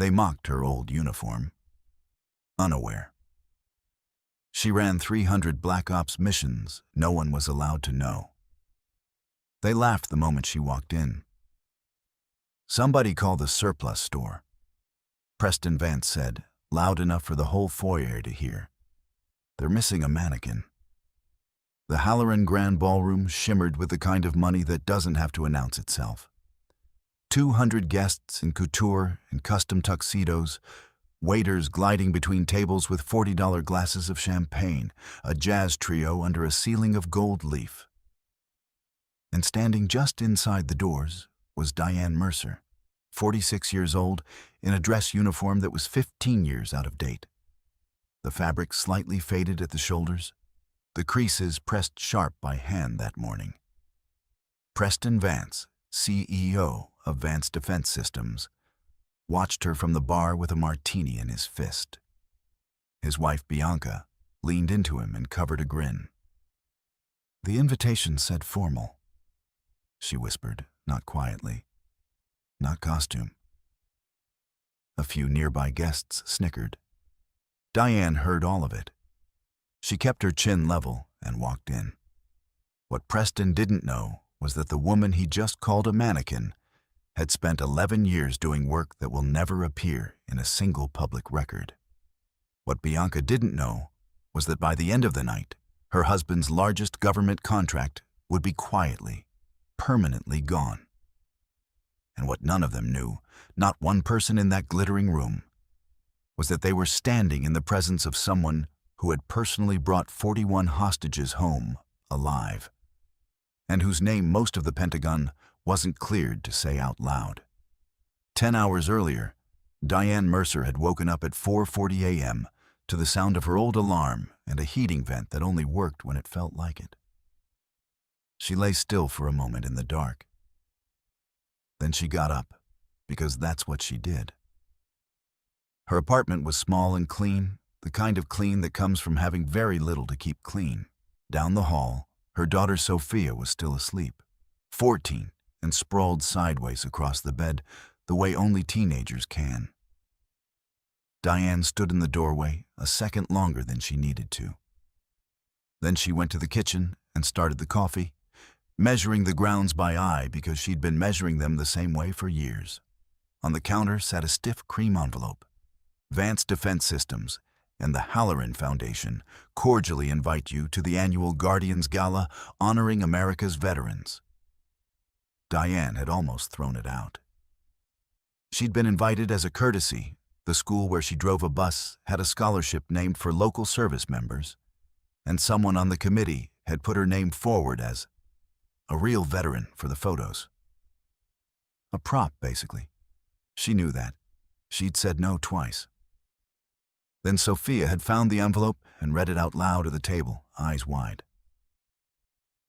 They mocked her old uniform, unaware. She ran 300 Black Ops missions no one was allowed to know. They laughed the moment she walked in. "Somebody call the surplus store," Preston Vance said, loud enough for the whole foyer to hear. "They're missing a mannequin." The Halloran Grand Ballroom shimmered with the kind of money that doesn't have to announce itself. 200 guests in couture and custom tuxedos, waiters gliding between tables with $40 glasses of champagne, a jazz trio under a ceiling of gold leaf. And standing just inside the doors was Diane Mercer, 46 years old, in a dress uniform that was 15 years out of date. The fabric slightly faded at the shoulders, the creases pressed sharp by hand that morning. Preston Vance, CEO of Vance Defense Systems, watched her from the bar with a martini in his fist. His wife, Bianca, leaned into him and covered a grin. "The invitation said formal," she whispered, not quietly. "Not costume." A few nearby guests snickered. Diane heard all of it. She kept her chin level and walked in. What Preston didn't know was that the woman he just called a mannequin had spent 11 years doing work that will never appear in a single public record. What Bianca didn't know was that by the end of the night, her husband's largest government contract would be quietly, permanently gone. And what none of them knew, not one person in that glittering room, was that they were standing in the presence of someone who had personally brought 41 hostages home alive, and whose name most of the Pentagon wasn't cleared to say out loud. 10 hours earlier, Diane Mercer had woken up at 4:40 a.m. to the sound of her old alarm and a heating vent that only worked when it felt like it. She lay still for a moment in the dark. Then she got up, because that's what she did. Her apartment was small and clean, the kind of clean that comes from having very little to keep clean. Down the hall, her daughter Sophia was still asleep, 14, and sprawled sideways across the bed, the way only teenagers can. Diane stood in the doorway a second longer than she needed to. Then she went to the kitchen and started the coffee, measuring the grounds by eye because she'd been measuring them the same way for years. On the counter sat a stiff cream envelope. Vance Defense Systems and the Halloran Foundation cordially invite you to the annual Guardians Gala honoring America's veterans. Diane had almost thrown it out. She'd been invited as a courtesy. The school where she drove a bus had a scholarship named for local service members, and someone on the committee had put her name forward as a real veteran for the photos. A prop, basically. She knew that. She'd said no twice. Then Sophia had found the envelope and read it out loud at the table, eyes wide.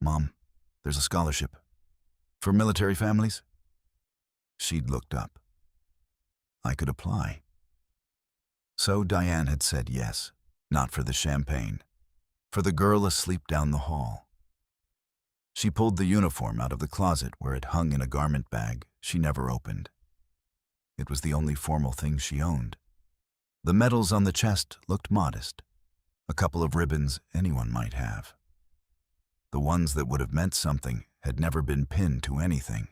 "Mom, there's a scholarship. For military families?" She'd looked up. "I could apply." So Diane had said yes, not for the champagne, for the girl asleep down the hall. She pulled the uniform out of the closet where it hung in a garment bag she never opened. It was the only formal thing she owned. The medals on the chest looked modest, a couple of ribbons anyone might have. The ones that would have meant something had never been pinned to anything.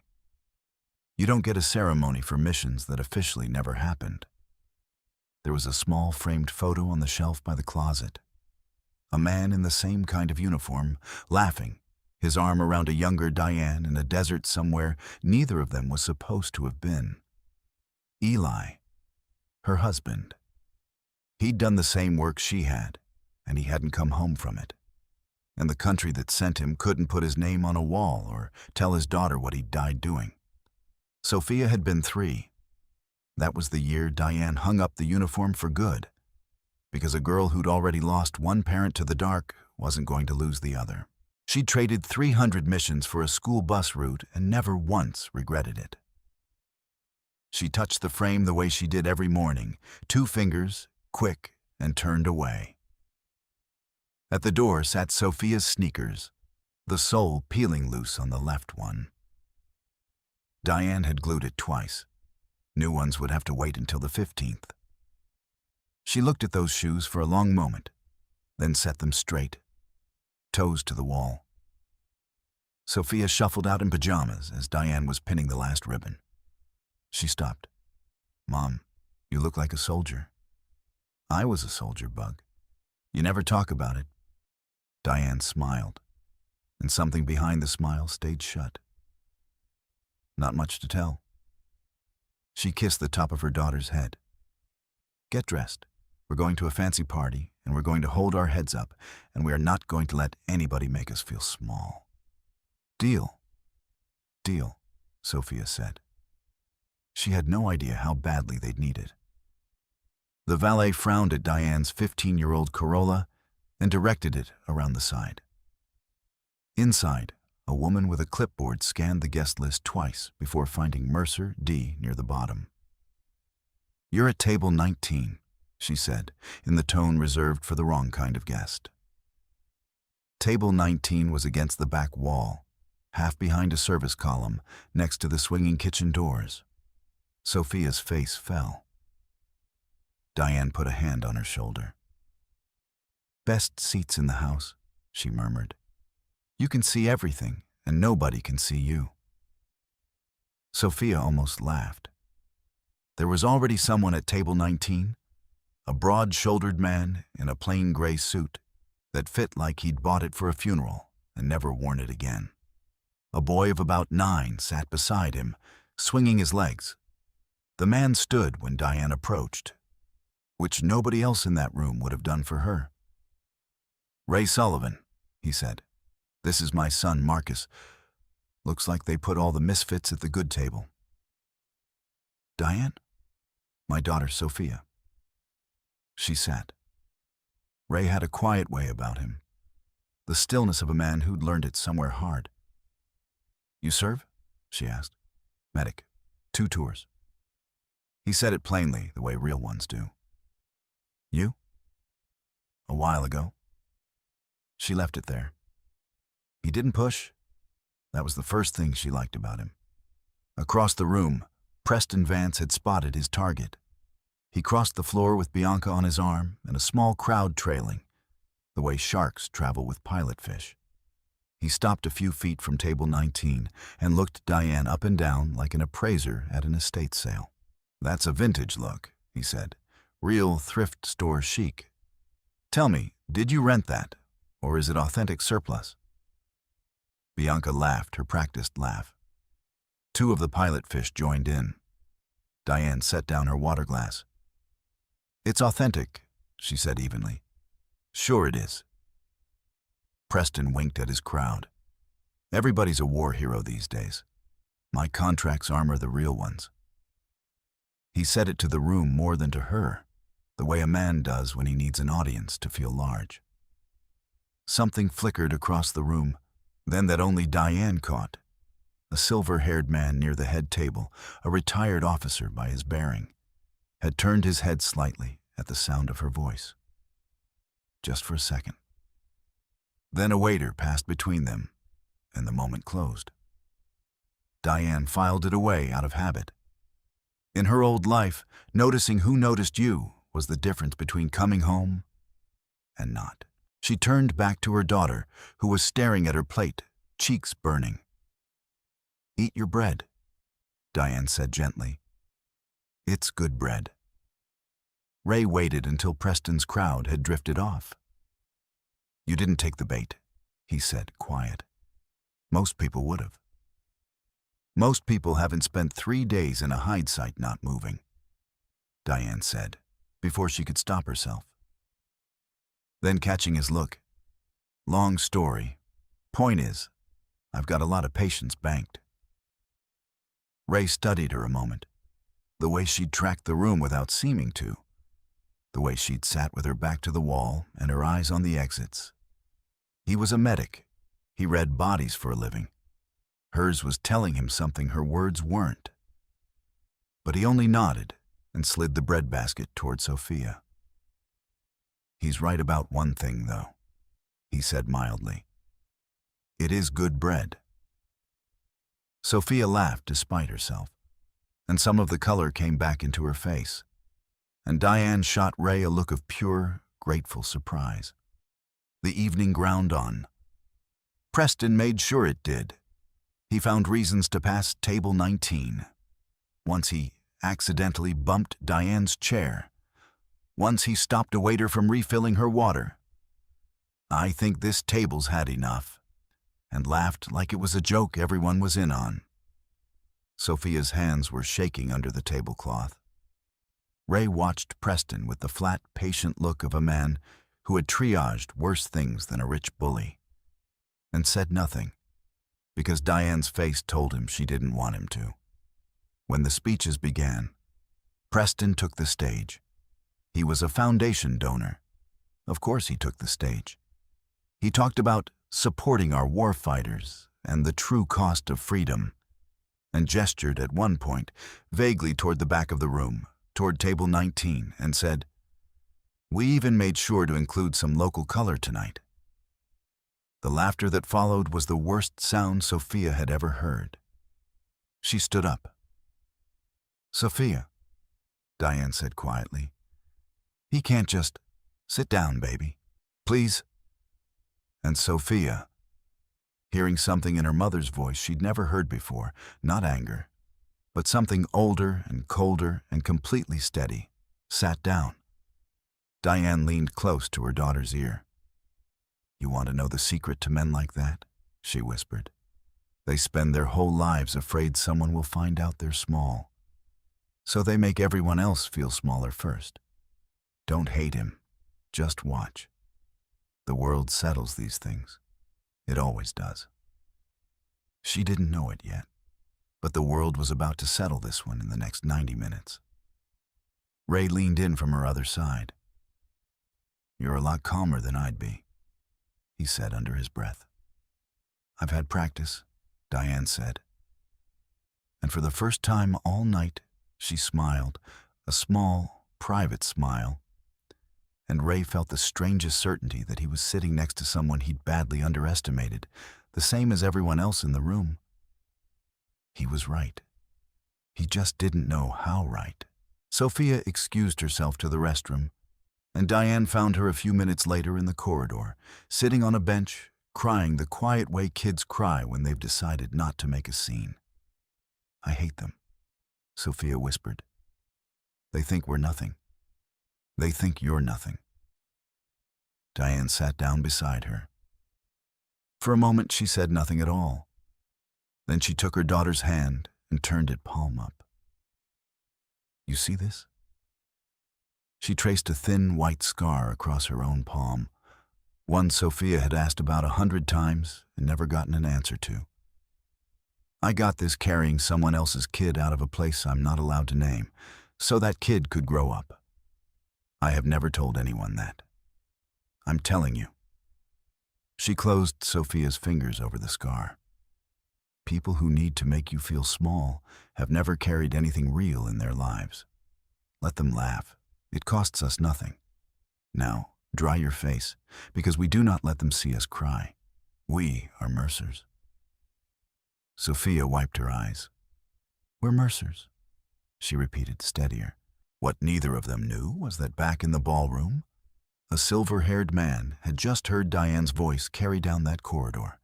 You don't get a ceremony for missions that officially never happened. There was a small framed photo on the shelf by the closet. A man in the same kind of uniform, laughing, his arm around a younger Diane in a desert somewhere neither of them was supposed to have been. Eli, her husband. He'd done the same work she had, and he hadn't come home from it. And the country that sent him couldn't put his name on a wall or tell his daughter what he'd died doing. Sophia had been 3. That was the year Diane hung up the uniform for good, because a girl who'd already lost one parent to the dark wasn't going to lose the other. She'd traded 300 missions for a school bus route and never once regretted it. She touched the frame the way she did every morning, 2 fingers, quick, and turned away. At the door sat Sophia's sneakers, the sole peeling loose on the left one. Diane had glued it twice. New ones would have to wait until the 15th. She looked at those shoes for a long moment, then set them straight, toes to the wall. Sophia shuffled out in pajamas as Diane was pinning the last ribbon. She stopped. "Mom, you look like a soldier." "I was a soldier, Bug. You never talk about it." Diane smiled, and something behind the smile stayed shut. "Not much to tell." She kissed the top of her daughter's head. "Get dressed. We're going to a fancy party, and we're going to hold our heads up, and we are not going to let anybody make us feel small." "Deal." "Deal," Sophia said. She had no idea how badly they'd need it. The valet frowned at Diane's 15-year-old Corolla and directed it around the side. Inside, a woman with a clipboard scanned the guest list twice before finding Mercer D near the bottom. "You're at table 19, she said, in the tone reserved for the wrong kind of guest. Table 19 was against the back wall, half behind a service column, next to the swinging kitchen doors. Sophia's face fell. Diane put a hand on her shoulder. "Best seats in the house," she murmured. "You can see everything, and nobody can see you." Sophia almost laughed. There was already someone at table 19, a broad-shouldered man in a plain gray suit that fit like he'd bought it for a funeral and never worn it again. A boy of about 9 sat beside him, swinging his legs. The man stood when Diane approached, which nobody else in that room would have done for her. "Ray Sullivan," he said. "This is my son, Marcus. Looks like they put all the misfits at the good table." "Diane?" "My daughter, Sophia." She sat. Ray had a quiet way about him, the stillness of a man who'd learned it somewhere hard. "You serve?" she asked. "Medic. 2 tours." He said it plainly, the way real ones do. "You?" "A while ago." She left it there. He didn't push. That was the first thing she liked about him. Across the room, Preston Vance had spotted his target. He crossed the floor with Bianca on his arm and a small crowd trailing, the way sharks travel with pilot fish. He stopped a few feet from table 19 and looked Diane up and down like an appraiser at an estate sale. "That's a vintage look," he said. "Real thrift store chic. Tell me, did you rent that, or is it authentic surplus?" Bianca laughed her practiced laugh. 2 of the pilot fish joined in. Diane set down her water glass. "It's authentic," she said evenly. "Sure it is." Preston winked at his crowd. "Everybody's a war hero these days. My contracts armor the real ones." He said it to the room more than to her, the way a man does when he needs an audience to feel large. Something flickered across the room, then that only Diane caught. A silver-haired man near the head table, a retired officer by his bearing, had turned his head slightly at the sound of her voice. Just for a second. Then a waiter passed between them, and the moment closed. Diane filed it away out of habit. In her old life, noticing who noticed you was the difference between coming home and not. She turned back to her daughter, who was staring at her plate, cheeks burning. "Eat your bread," Diane said gently. "It's good bread." Ray waited until Preston's crowd had drifted off. "You didn't take the bait," he said, quiet. "Most people would have." "Most people haven't spent 3 days in a hide site not moving," Diane said, before she could stop herself. Then catching his look, "Long story. Point is, I've got a lot of patience banked." Ray studied her a moment, the way she'd tracked the room without seeming to, the way she'd sat with her back to the wall and her eyes on the exits. He was a medic. He read bodies for a living. Hers was telling him something her words weren't. But he only nodded and slid the breadbasket toward Sophia. "He's right about one thing, though," he said mildly. "It is good bread." Sophia laughed despite herself, and some of the color came back into her face. And Diane shot Ray a look of pure, grateful surprise. The evening ground on. Preston made sure it did. He found reasons to pass table 19. Once he accidentally bumped Diane's chair. Once he stopped a waiter from refilling her water. I think this table's had enough, and laughed like it was a joke everyone was in on. Sophia's hands were shaking under the tablecloth. Ray watched Preston with the flat, patient look of a man who had triaged worse things than a rich bully, and said nothing, because Diane's face told him she didn't want him to. When the speeches began, Preston took the stage. He was a foundation donor. Of course he took the stage. He talked about supporting our war fighters and the true cost of freedom, and gestured at one point vaguely toward the back of the room, toward table 19, and said, "We even made sure to include some local color tonight." The laughter that followed was the worst sound Sophia had ever heard. She stood up. "Sophia," Diane said quietly, "he can't just sit down, baby. Please." And Sophia, hearing something in her mother's voice she'd never heard before, not anger, but something older and colder and completely steady, sat down. Diane leaned close to her daughter's ear. "You want to know the secret to men like that?" she whispered. "They spend their whole lives afraid someone will find out they're small. So they make everyone else feel smaller first. Don't hate him. Just watch. The world settles these things. It always does." She didn't know it yet, but the world was about to settle this one in the next 90 minutes. Ray leaned in from her other side. "You're a lot calmer than I'd be," he said under his breath. "I've had practice," Diane said. And for the first time all night, she smiled, a small, private smile. And Ray felt the strangest certainty that he was sitting next to someone he'd badly underestimated, the same as everyone else in the room. He was right. He just didn't know how right. Sophia excused herself to the restroom, and Diane found her a few minutes later in the corridor, sitting on a bench, crying the quiet way kids cry when they've decided not to make a scene. "I hate them," Sophia whispered. "They think we're nothing. They think you're nothing." Diane sat down beside her. For a moment she said nothing at all. Then she took her daughter's hand and turned it palm up. "You see this?" She traced a thin white scar across her own palm, one Sophia had asked about 100 times and never gotten an answer to. "I got this carrying someone else's kid out of a place I'm not allowed to name, so that kid could grow up. I have never told anyone that. I'm telling you." She closed Sophia's fingers over the scar. "People who need to make you feel small have never carried anything real in their lives. Let them laugh. It costs us nothing. Now, dry your face, because we do not let them see us cry. We are Mercers." Sophia wiped her eyes. "We're Mercers," she repeated, steadier. What neither of them knew was that back in the ballroom, a silver-haired man had just heard Diane's voice carry down that corridor,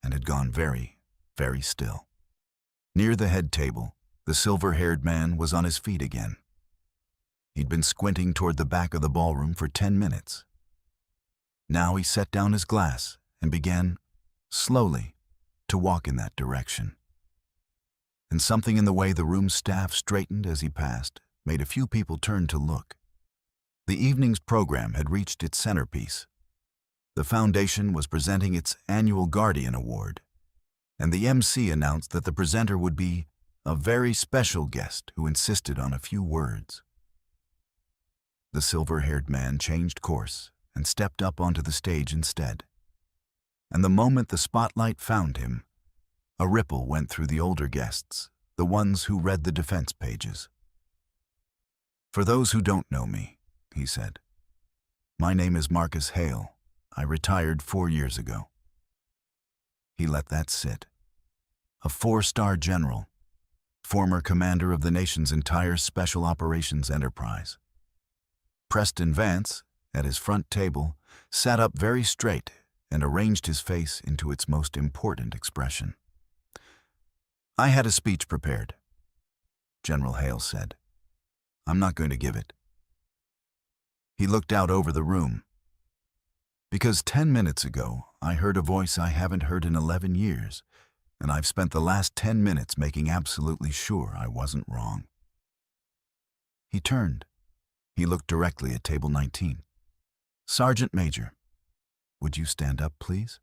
and had gone very, very still. Near the head table, the silver-haired man was on his feet again. He'd been squinting toward the back of the ballroom for 10 minutes. Now he set down his glass and began, slowly, to walk in that direction. And something in the way the room's staff straightened as he passed made a few people turn to look. The evening's program had reached its centerpiece. The foundation was presenting its annual Guardian Award, and the MC announced that the presenter would be a very special guest who insisted on a few words. The silver-haired man changed course and stepped up onto the stage instead. And the moment the spotlight found him, a ripple went through the older guests, the ones who read the defense pages. "For those who don't know me," he said, "my name is Marcus Hale. I retired 4 years ago." He let that sit. A 4-star general, former commander of the nation's entire Special Operations Enterprise. Preston Vance, at his front table, sat up very straight and arranged his face into its most important expression. "I had a speech prepared," General Hale said. "I'm not going to give it." He looked out over the room. "Because 10 minutes ago, I heard a voice I haven't heard in 11 years, and I've spent the last 10 minutes making absolutely sure I wasn't wrong." He turned. He looked directly at table 19. "Sergeant Major, would you stand up, please?"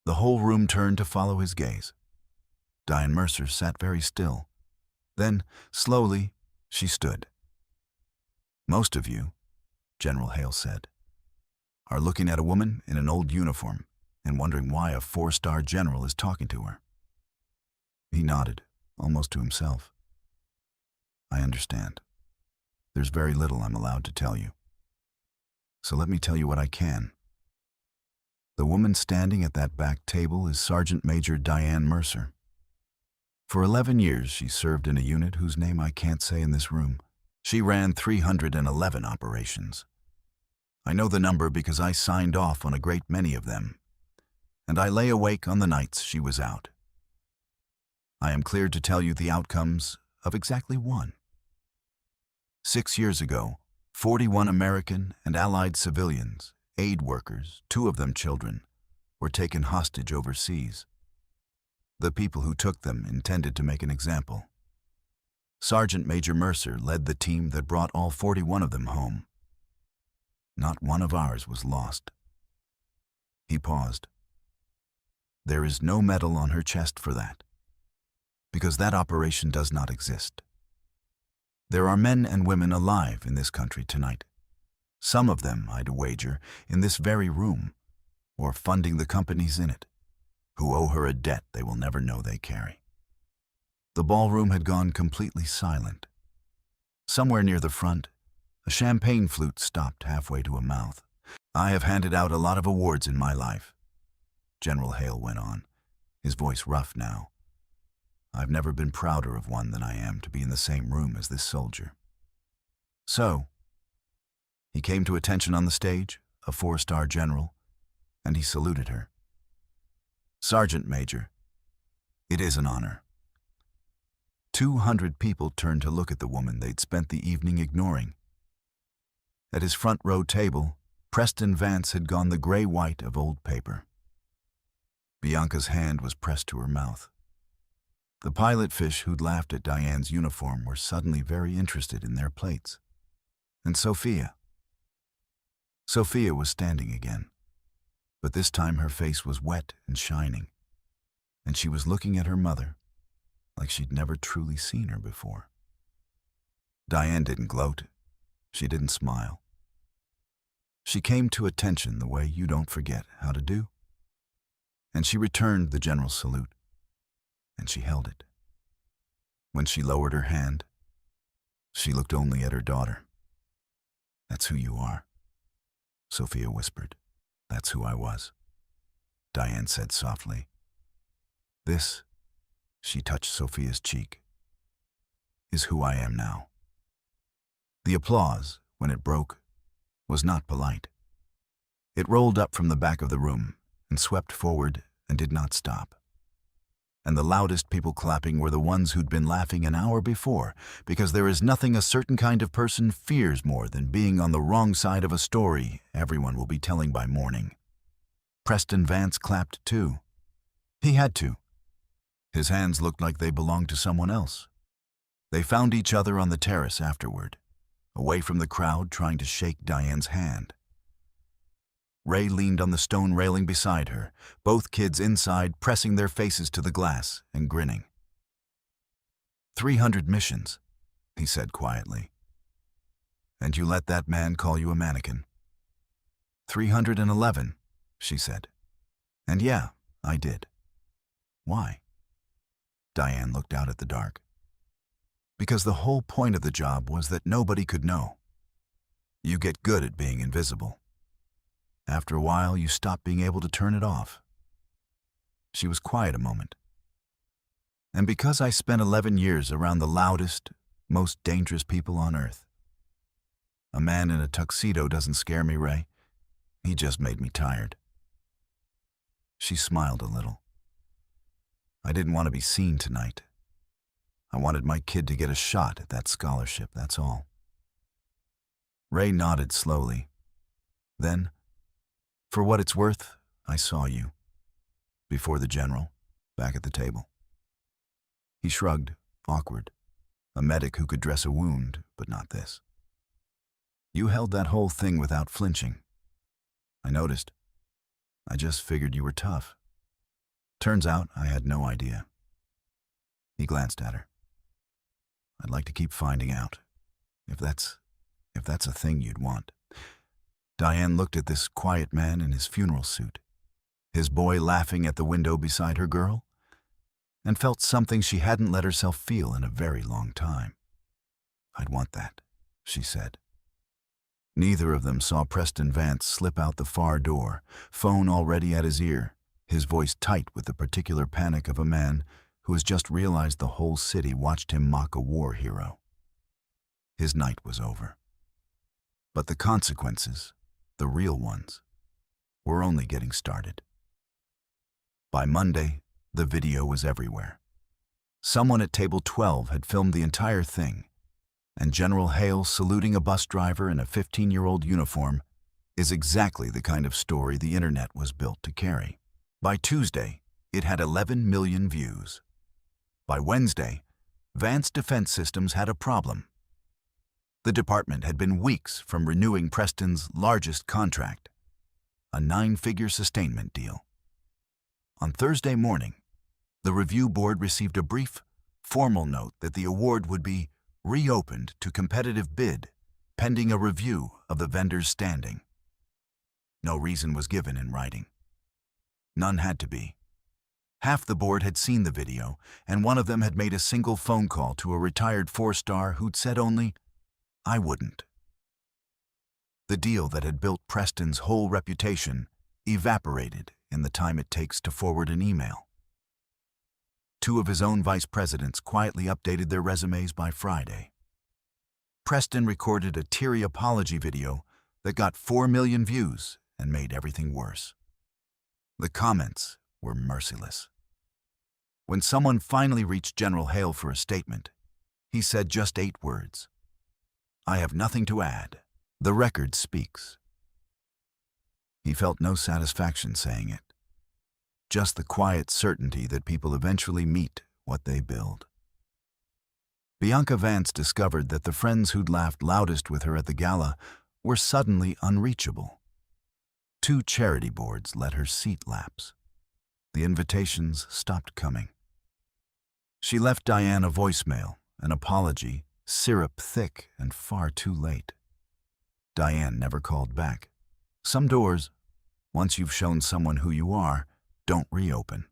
The whole room turned to follow his gaze. Diane Mercer sat very still. Then, slowly, she stood. "Most of you," General Hale said, "are looking at a woman in an old uniform and wondering why a 4-star general is talking to her." He nodded, almost to himself. "I understand. There's very little I'm allowed to tell you. So let me tell you what I can. The woman standing at that back table is Sergeant Major Diane Mercer. For 11 years, she served in a unit whose name I can't say in this room. She ran 311 operations. I know the number because I signed off on a great many of them, and I lay awake on the nights she was out. I am cleared to tell you the outcomes of exactly one. 6 years ago, 41 American and Allied civilians, aid workers, 2 of them children, were taken hostage overseas. The people who took them intended to make an example. Sergeant Major Mercer led the team that brought all 41 of them home. Not one of ours was lost." He paused. "There is no medal on her chest for that, because that operation does not exist. There are men and women alive in this country tonight. Some of them, I'd wager, in this very room, or funding the companies in it, who owe her a debt they will never know they carry." The ballroom had gone completely silent. Somewhere near the front, a champagne flute stopped halfway to a mouth. "I have handed out a lot of awards in my life," General Hale went on, his voice rough now. "I've never been prouder of one than I am to be in the same room as this soldier. So," he came to attention on the stage, a 4-star general, and he saluted her. "Sergeant Major, it is an honor." 200 people turned to look at the woman they'd spent the evening ignoring. At his front row table, Preston Vance had gone the gray-white of old paper. Bianca's hand was pressed to her mouth. The pilot fish who'd laughed at Diane's uniform were suddenly very interested in their plates. And Sophia. Sophia was standing again, but this time her face was wet and shining, and she was looking at her mother like she'd never truly seen her before. Diane didn't gloat. She didn't smile. She came to attention the way you don't forget how to do. And she returned the general's salute, and she held it. When she lowered her hand, she looked only at her daughter. "That's who you are," Sophia whispered. "That's who I was," Diane said softly. "This," she touched Sophia's cheek, "is who I am now." The applause, when it broke, was not polite. It rolled up from the back of the room and swept forward and did not stop. And the loudest people clapping were the ones who'd been laughing an hour before, because there is nothing a certain kind of person fears more than being on the wrong side of a story everyone will be telling by morning. Preston Vance clapped too. He had to. His hands looked like they belonged to someone else. They found each other on the terrace afterward, away from the crowd trying to shake Diane's hand. Ray leaned on the stone railing beside her, both kids inside pressing their faces to the glass and grinning. 300 missions, he said quietly. And you let that man call you a mannequin? 311, she said. And yeah, I did. Why? Diane looked out at the dark. Because the whole point of the job was that nobody could know. You get good at being invisible. After a while, you stop being able to turn it off. She was quiet a moment. And because I spent 11 years around the loudest, most dangerous people on earth. A man in a tuxedo doesn't scare me, Ray. He just made me tired. She smiled a little. I didn't want to be seen tonight. I wanted my kid to get a shot at that scholarship, that's all. Ray nodded slowly. Then, for what it's worth, I saw you. Before the general, back at the table. He shrugged, awkward. A medic who could dress a wound, but not this. You held that whole thing without flinching. I noticed. I just figured you were tough. Turns out I had no idea. He glanced at her. I'd like to keep finding out, if that's a thing you'd want. Diane looked at this quiet man in his funeral suit, his boy laughing at the window beside her girl, and felt something she hadn't let herself feel in a very long time. I'd want that, she said. Neither of them saw Preston Vance slip out the far door, phone already at his ear, his voice tight with the particular panic of a man who has just realized the whole city watched him mock a war hero. His night was over. But the consequences, the real ones, were only getting started. By Monday, the video was everywhere. Someone at table 12 had filmed the entire thing, and General Hale saluting a bus driver in a 15-year-old uniform is exactly the kind of story the internet was built to carry. By Tuesday, it had 11 million views. By Wednesday, Vance Defense Systems had a problem. The department had been weeks from renewing Preston's largest contract, a 9-figure sustainment deal. On Thursday morning, the review board received a brief, formal note that the award would be reopened to competitive bid, pending a review of the vendor's standing. No reason was given in writing. None had to be. Half the board had seen the video, and one of them had made a single phone call to a retired 4-star who'd said only, "I wouldn't." The deal that had built Preston's whole reputation evaporated in the time it takes to forward an email. 2 of his own vice presidents quietly updated their resumes by Friday. Preston recorded a teary apology video that got 4 million views and made everything worse. The comments were merciless. When someone finally reached General Hale for a statement, he said just 8 words. "I have nothing to add. The record speaks." He felt no satisfaction saying it. Just the quiet certainty that people eventually meet what they build. Bianca Vance discovered that the friends who'd laughed loudest with her at the gala were suddenly unreachable. 2 charity boards let her seat lapse. The invitations stopped coming. She left Diane a voicemail, an apology, syrup thick and far too late. Diane never called back. Some doors, once you've shown someone who you are, don't reopen.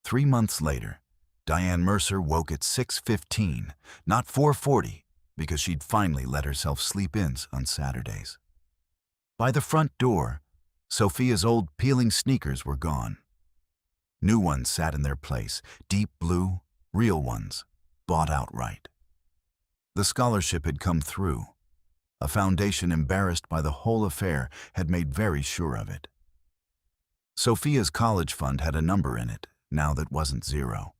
3 months later, Diane Mercer woke at 6:15, not 4:40, because she'd finally let herself sleep in on Saturdays. By the front door, Sophia's old peeling sneakers were gone. New ones sat in their place, deep blue, real ones, bought outright. The scholarship had come through. A foundation embarrassed by the whole affair had made very sure of it. Sophia's college fund had a number in it, now that wasn't 0.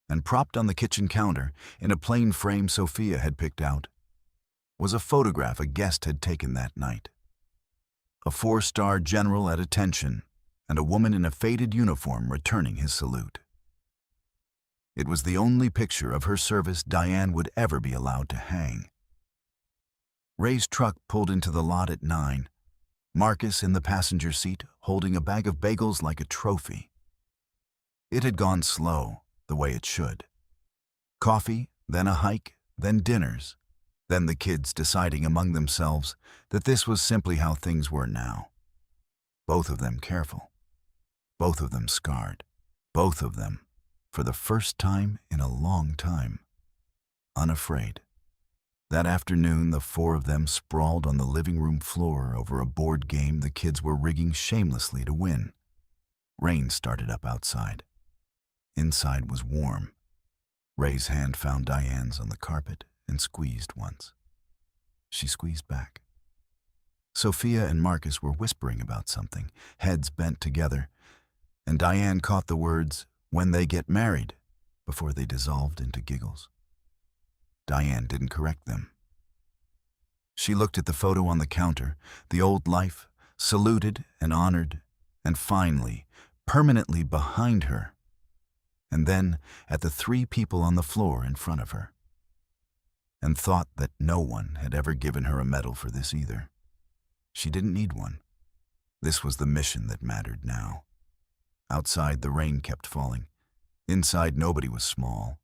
And propped on the kitchen counter, in a plain frame Sophia had picked out, was a photograph a guest had taken that night. A 4-star general at attention, and a woman in a faded uniform returning his salute. It was the only picture of her service Diane would ever be allowed to hang. Ray's truck pulled into the lot at 9, Marcus in the passenger seat holding a bag of bagels like a trophy. It had gone slow, the way it should. Coffee, then a hike, then dinners, then the kids deciding among themselves that this was simply how things were now. Both of them careful. Both of them scarred. Both of them, for the first time in a long time, unafraid. That afternoon, the 4 of them sprawled on the living room floor over a board game the kids were rigging shamelessly to win. Rain started up outside. Inside was warm. Ray's hand found Diane's on the carpet and squeezed once. She squeezed back. Sophia and Marcus were whispering about something, heads bent together, and Diane caught the words, "when they get married," before they dissolved into giggles. Diane didn't correct them. She looked at the photo on the counter, the old life, saluted and honored, and finally, permanently behind her, and then at the 3 people on the floor in front of her, and thought that no one had ever given her a medal for this either. She didn't need one. This was the mission that mattered now. Outside, the rain kept falling. Inside, nobody was small.